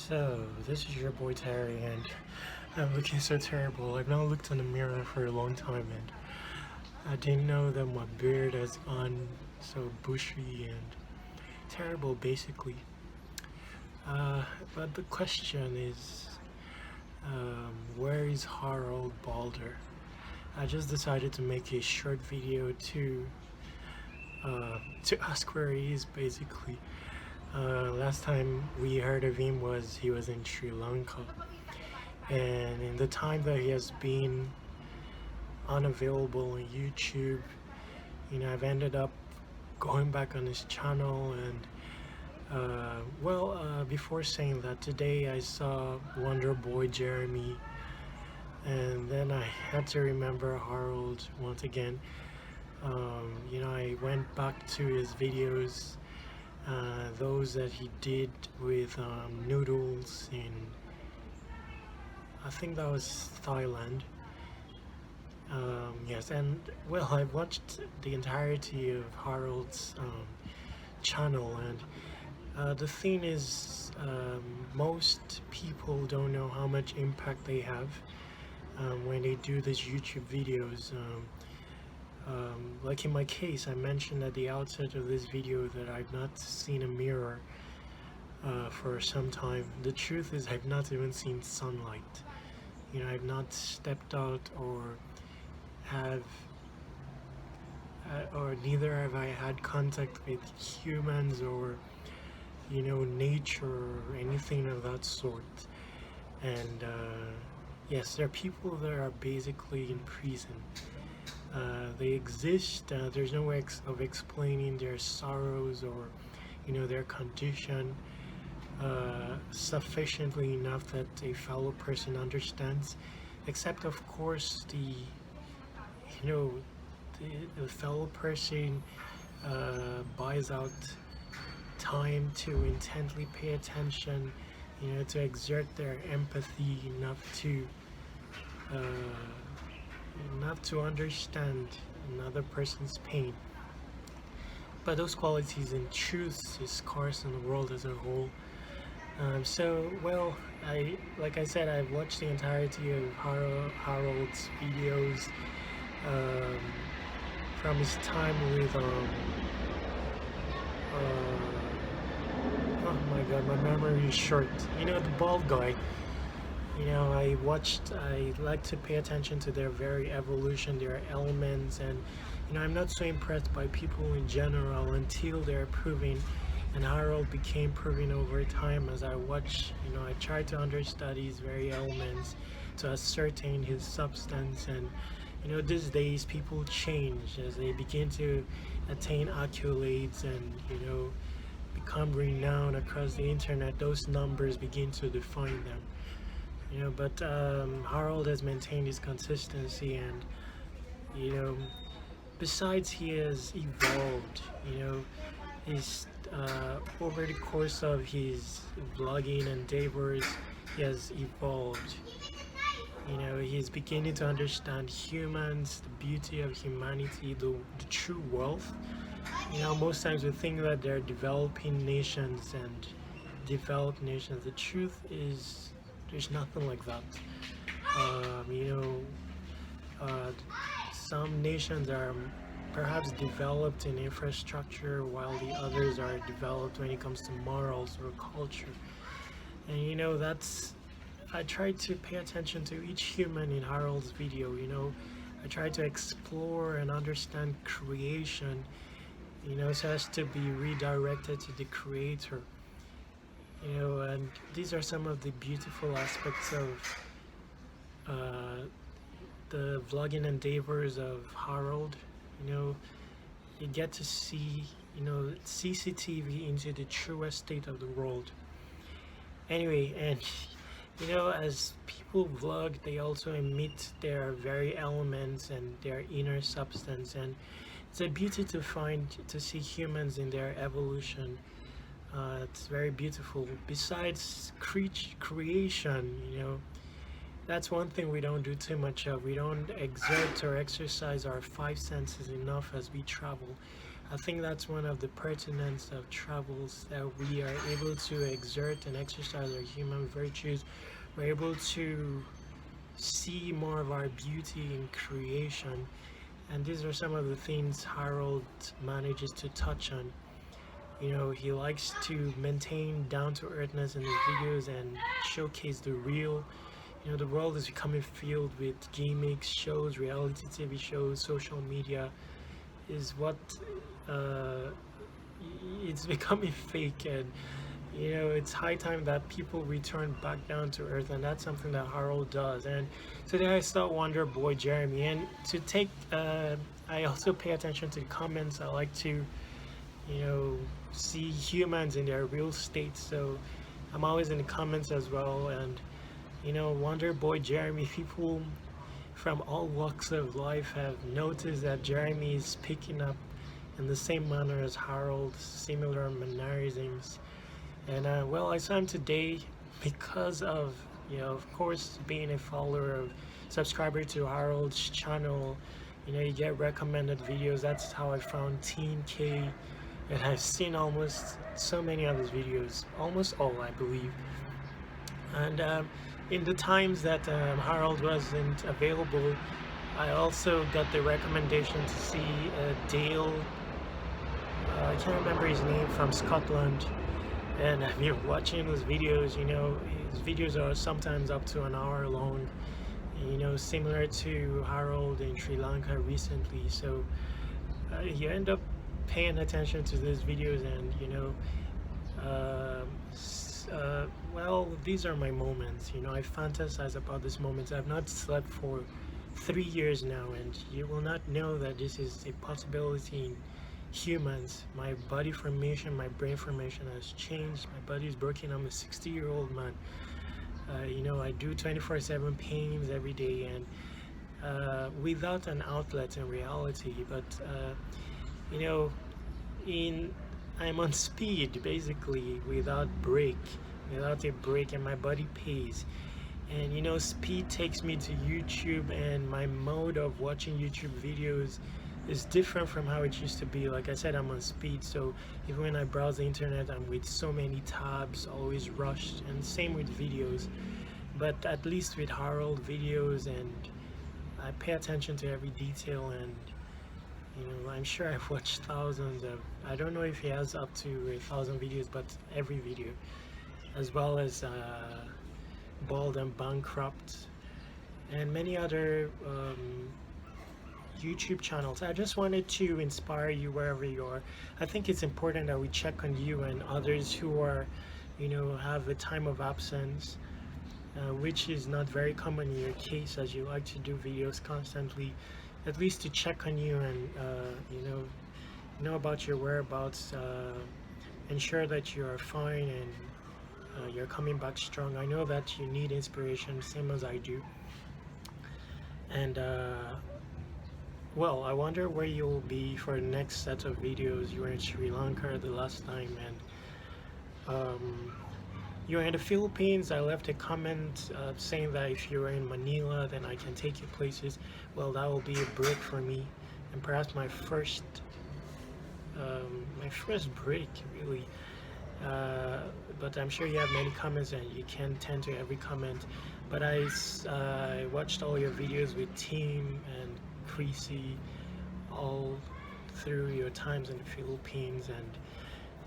So, this is your boy Terry, and I'm looking so terrible. I've not looked in the mirror for a long time, and I didn't know that my beard has gone so bushy and terrible, basically. Uh, but the question is, where is Harald Baldr? I just decided to make a short video to ask where he is, basically. Last time we heard of him was he was in Sri Lanka, and in the time that he has been unavailable on YouTube, I've ended up going back on his channel and before saying that, today I saw Wonderboyjeremy, and then I had to remember Harald once again. I went back to his videos, those that he did with noodles in, I think that was Thailand. Yes, and well, I watched the entirety of Harald's channel, and the thing is, most people don't know how much impact they have when they do these YouTube videos. Like in my case, I mentioned at the outset of this video that I've not seen a mirror for some time. The truth is, I've not even seen sunlight. I've not stepped out have or neither have I had contact with humans or nature or anything of that sort. And yes, there are people that are basically in prison. They exist. There's no way of explaining their sorrows or their condition sufficiently enough that a fellow person understands, except of course the fellow person buys out time to intently pay attention, to exert their empathy uh, enough to understand another person's pain. But those qualities in truth is scarce in the world as a whole. Like I said, I've watched the entirety of Harald's videos from his time with oh my god, my memory is short. The bald guy. I like to pay attention to their very evolution, their elements, and I'm not so impressed by people in general until they're proven, and Harald became proven over time. As I watch, I try to understand his very elements to ascertain his substance. And these days people change as they begin to attain accolades and become renowned across the internet. Those numbers begin to define them. But Harald has maintained his consistency, and besides, he has evolved. He's over the course of his vlogging endeavors, he has evolved. He's beginning to understand humans, the beauty of humanity, the true wealth. Most times we think that they're developing nations and developed nations. The truth is, there's nothing like that. Some nations are perhaps developed in infrastructure, while the others are developed when it comes to morals or culture. And I try to pay attention to each human in Harald's video. I try to explore and understand creation, so as to be redirected to the creator. And these are some of the beautiful aspects of the vlogging endeavors of Harald. You get to see CCTV into the truest state of the world. Anyway, and as people vlog, they also emit their very elements and their inner substance, and it's a beauty to see humans in their evolution. It's very beautiful. Besides creation, that's one thing we don't do too much of. We don't exert or exercise our five senses enough as we travel. I think that's one of the pertinence of travels, that we are able to exert and exercise our human virtues. We're able to see more of our beauty in creation. And these are some of the things Harold manages to touch on. He likes to maintain down to earthness in his videos and showcase the real. The world is becoming filled with gimmicks, shows, reality TV shows, social media is what uh, it's becoming fake, and it's high time that people return back down to earth, and that's something that Harold does. And today I start Wonder Boy Jeremy, and to take I also pay attention to the comments. I like to see humans in their real state, so I'm always in the comments as well. And Wonder Boy Jeremy, people from all walks of life have noticed that Jeremy is picking up in the same manner as Harold, similar mannerisms. And well, I saw him today because of of course, being a follower of subscriber to Harold's channel. You get recommended videos. That's how I found Teen K, and I've seen almost so many of his videos, almost all, I believe. And in the times that Harold wasn't available, I also got the recommendation to see Dale, I can't remember his name, from Scotland. And I've been watching his videos. His videos are sometimes up to an hour long, similar to Harold in Sri Lanka recently. So you end up paying attention to those videos, and well, these are my moments. I fantasize about these moments. I've not slept for 3 years now, and you will not know that this is a possibility in humans. My body formation, my brain formation has changed. My body is broken. I'm a 60-year-old man. I do 24/7 pains every day, and without an outlet in reality. But I'm on speed, basically, without a break, and my body pays. And speed takes me to YouTube, and my mode of watching YouTube videos is different from how it used to be. Like I said, I'm on speed, so even when I browse the internet, I'm with so many tabs, always rushed, and same with videos. But at least with Harold videos, and I pay attention to every detail, and I'm sure I've watched thousands of, I don't know if he has up to 1,000 videos, but every video, as well as Bald and Bankrupt, and many other YouTube channels. I just wanted to inspire you wherever you are. I think it's important that we check on you and others who are, have a time of absence, which is not very common in your case, as you like to do videos constantly. At least to check on you and know about your whereabouts, ensure that you are fine, and you're coming back strong. I know that you need inspiration, same as I do. And well, I wonder where you'll be for the next set of videos. You were in Sri Lanka the last time, and you were in the Philippines. I left a comment saying that if you're in Manila, then I can take you places. Well, that will be a break for me, and perhaps my first break, really. But I'm sure you have many comments, and you can tend to every comment. But I watched all your videos with Team and Creasy all through your times in the Philippines, and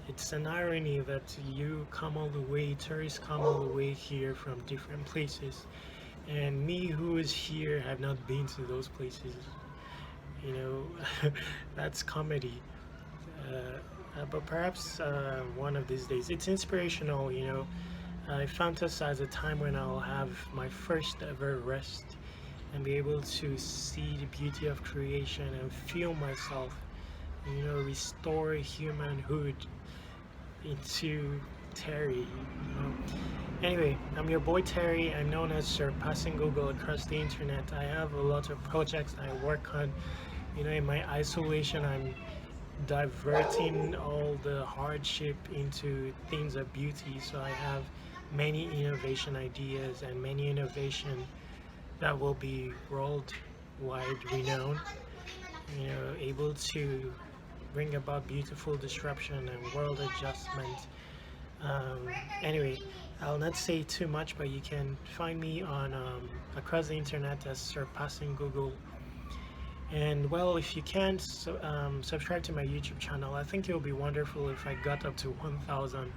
it's an irony that you come all the way, tourists come all the way here from different places, and me, who is here, have not been to those places. That's comedy. But perhaps one of these days, it's inspirational. I fantasize a time when I'll have my first ever rest and be able to see the beauty of creation and feel myself, restore humanhood into Terry. Anyway, I'm your boy Terry. I'm known as Surpassing Google across the internet. I have a lot of projects I work on. In my isolation, I'm diverting all the hardship into things of beauty. So I have many innovation ideas and many innovation that will be worldwide renowned, able to bring about beautiful disruption and world adjustment. Anyway, I'll not say too much, but you can find me on across the internet as Surpassing Google. And well, if you can't subscribe to my YouTube channel, I think it would be wonderful if I got up to 1,000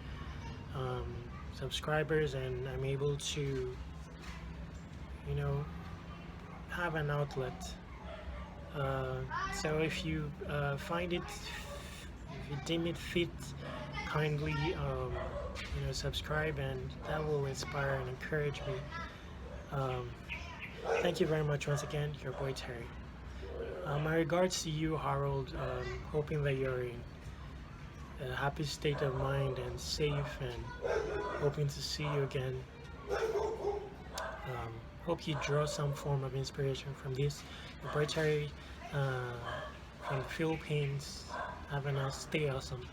um, subscribers and I'm able to, you know, have an outlet. So if you find it, if you deem it fit, kindly subscribe, and that will inspire and encourage me. Thank you very much once again, your boy Terry. My regards to you, Harold. Hoping that you're in a happy state of mind and safe, and hoping to see you again. Hope you draw some form of inspiration from this. Your boy Terry from the Philippines. Have a nice, stay awesome.